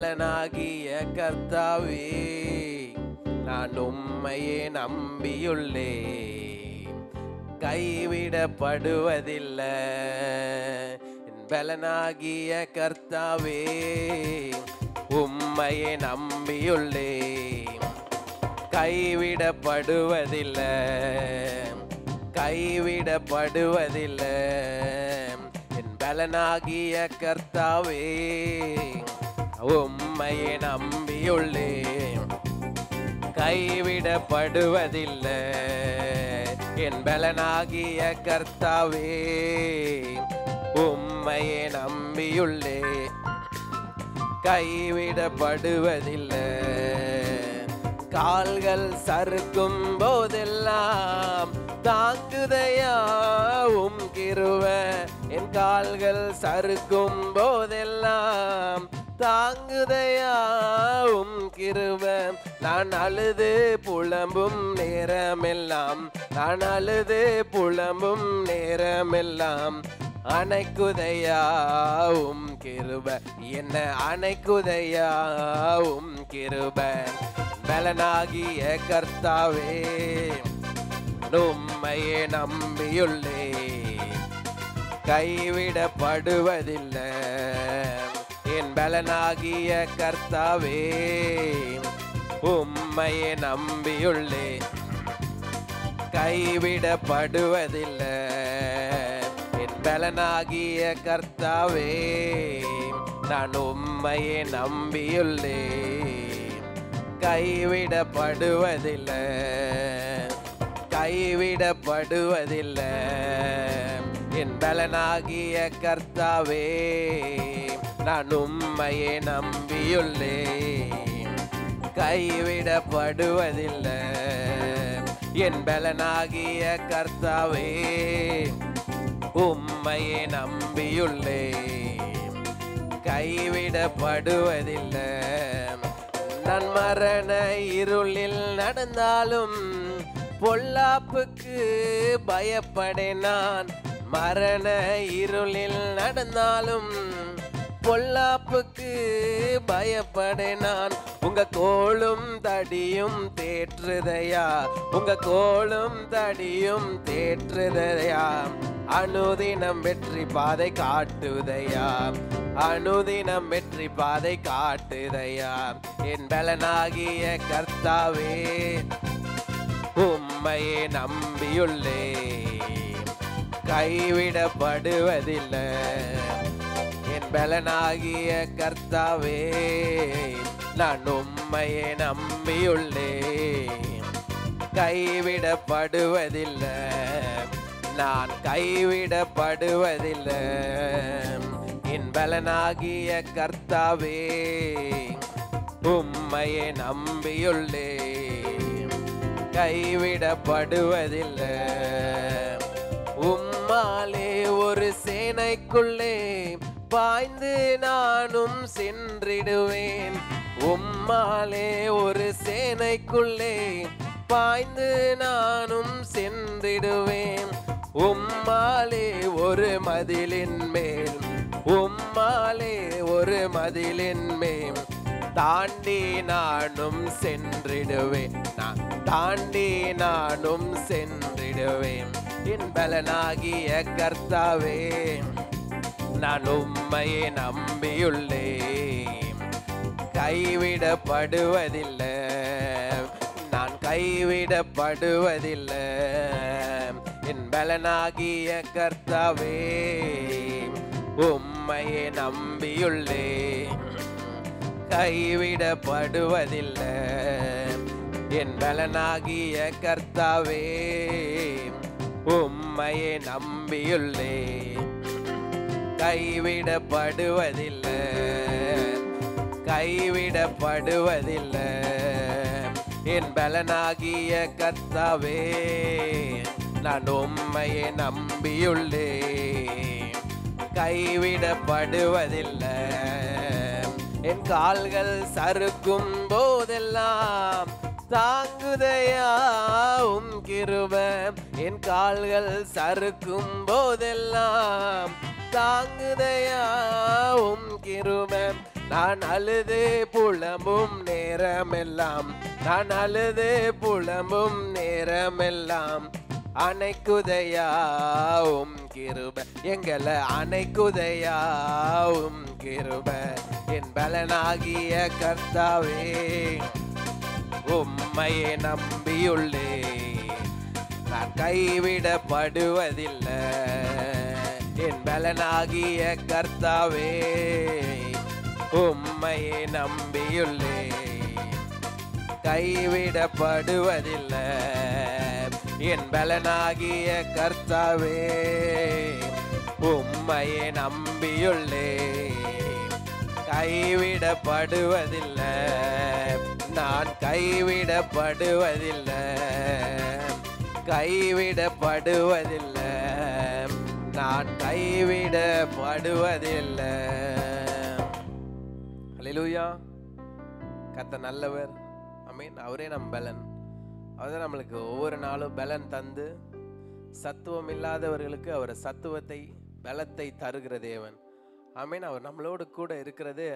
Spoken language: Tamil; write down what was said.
பலனாகிய கர்த்தாவே, நான் உம்மையே நம்பியுள்ளேன். கைவிடப்படுவதில்லை. என் பலனாகிய கர்த்தாவே, உம்மையே நம்பியுள்ளேன். கைவிடப்படுவதில்லை, கைவிடப்படுவதில்லை. என் பலனாகிய கர்த்தாவே, உம்மையே நம்பியுள்ளேன். கைவிடப்படுவதில்லை. என் பலனாகிய கர்த்தாவே, உம்மையே நம்பியுள்ளேன். கைவிடப்படுவதில்லை. கால்கள் சறுக்கும் போதெல்லாம் தாங்குதையா உம் கிருபை. என் கால்கள் சறுக்கும் போதெல்லாம் தாங்குதையா உம் கிருபை. நான் அழுது புலம்பும் நேரமெல்லாம், நான் அழுது புலம்பும் நேரமெல்லாம் அணைக்குதையா உம் கிருபை. என்ன அணைக்குதையா உம் கிருபை. பலனாகிய கர்த்தாவே, உம்மையே நம்பியுள்ளேன். கைவிடப்படுவதில்லை. என் பலனாகிய கர்த்தாவே, உம்மையே நம்பியுள்ளேன். கைவிடப்படுவதில்லை. என் பலனாகிய கர்த்தாவே, நான் உம்மையே நம்பியுள்ளேன். கைவிடப்படுவதில்லை, கைவிடப்படுவதில்லை. என் பலனாகிய கர்த்தாவே, நான் உம்மையே நம்பியுள்ளேன். கைவிடப்படுவதில்லை. என் பலனாகிய கர்த்தாவே, உம்மையே நம்பியுள்ளேன். கைவிடப்படுவதில்லை. நான் மரண இருளில் நடந்தாலும் பொல்லாப்புக்கு பயப்படேன். நான் மரண இருளில் நடந்தாலும் பொல்லாப்புக்கு பயப்படேன். நான் உங்க கோலும் தடியும் தேற்றுதையா, உங்க கோலும் தடியும் தேற்றுதையா. அனுதினம் வெற்றி பாதை காட்டுதையா, அனுதினம் வெற்றி பாதை காட்டுதையா. என் பலனாகிய கர்த்தாவே, உம்மையே நம்பியுள்ளேன். கைவிடப்படுவதில்லை. என் பலனாகிய கர்த்தாவே, நான் உம்மையே நம்பியுள்ளேன். கைவிடப்படுவதில்லை. நான் கைவிடப்படுவதில்லை. என் பலனாகிய கர்த்தாவே, உம்மையே நம்பியுள்ளேன். கைவிடப்படுவதில்லை. உம்மாலே ஒரு சேனைக்குள்ளே பாய்ந்து நானும் சென்றிடுவேன். உம்மாலே ஒரு சேனைக்குள்ளே பாய்ந்து நானும் சென்றிடுவேன். உம்மாலே ஒரு மதிலின் மேல், உம்மாலே ஒரு மதிலின் மேல் தாண்டி நானும் சென்றிடுவேன். நான் தாண்டி நானும் சென்றிடுவேன். என் பலனாகிய கர்த்தாவே, நான் உம்மையே நம்பியுள்ளேன். கைவிடப்படுவதில்லை. நான் கைவிடப்படுவதில்லை. என் பலனாகிய கர்த்தாவே, உம்மையே நம்பியுள்ளேன். கைவிடப்படுவதில்லை. என் பலனாகிய கர்த்தாவே, உம்மையே நம்பியுள்ளேன். கைவிடப்படுவதில்லை, கைவிடப்படுவதில்லை. என் பலனாகிய கர்த்தாவே, நான் உம்மையே நம்பியுள்ளேன். கைவிடப்படுவதில்லை. என் கால்கள் சறுக்கும் போதெல்லாம் தாங்குதையா உம் கிருபை. என் கால்கள் சறுக்கும் போதெல்லாம் தாங்குதையா உம் கிருபை. நான் அழுது புலம்பும் நேரமெல்லாம், நான் அழுது புலம்பும் நேரமெல்லாம் அணைக்குதையாவும் கிருப, எங்களை அணைக்குதையாவும் கிருப. என் பலனாகிய கர்த்தாவே உம்மையே நம்பியுள்ளே, நான் கைவிடப்படுவதில்லை. என் பலனாகிய கர்த்தாவே உம்மையே நம்பியுள்ளே, கைவிடப்படுவதில்லை. என் பலனாகிய கர்த்தாவே உம்மையே நம்பியுள்ளே, கைவிடப்படுவதில்லை. நான் கைவிடப்படுவதில்லை, கைவிடப்படுவதில்லை, நான் கைவிடப்படுவதில்லை. அல்லேலூயா. கர்த்தர் நல்லவர். ஆமென். அவரே நம் பலன். அவர் நம்மளுக்கு ஒவ்வொரு நாளும் பலன் தந்து, சத்துவம் இல்லாதவர்களுக்கு அவர் சத்துவத்தை பலத்தை தருகிற தேவன். ஆமென். அவர் நம்மளோடு கூட இருக்கிறது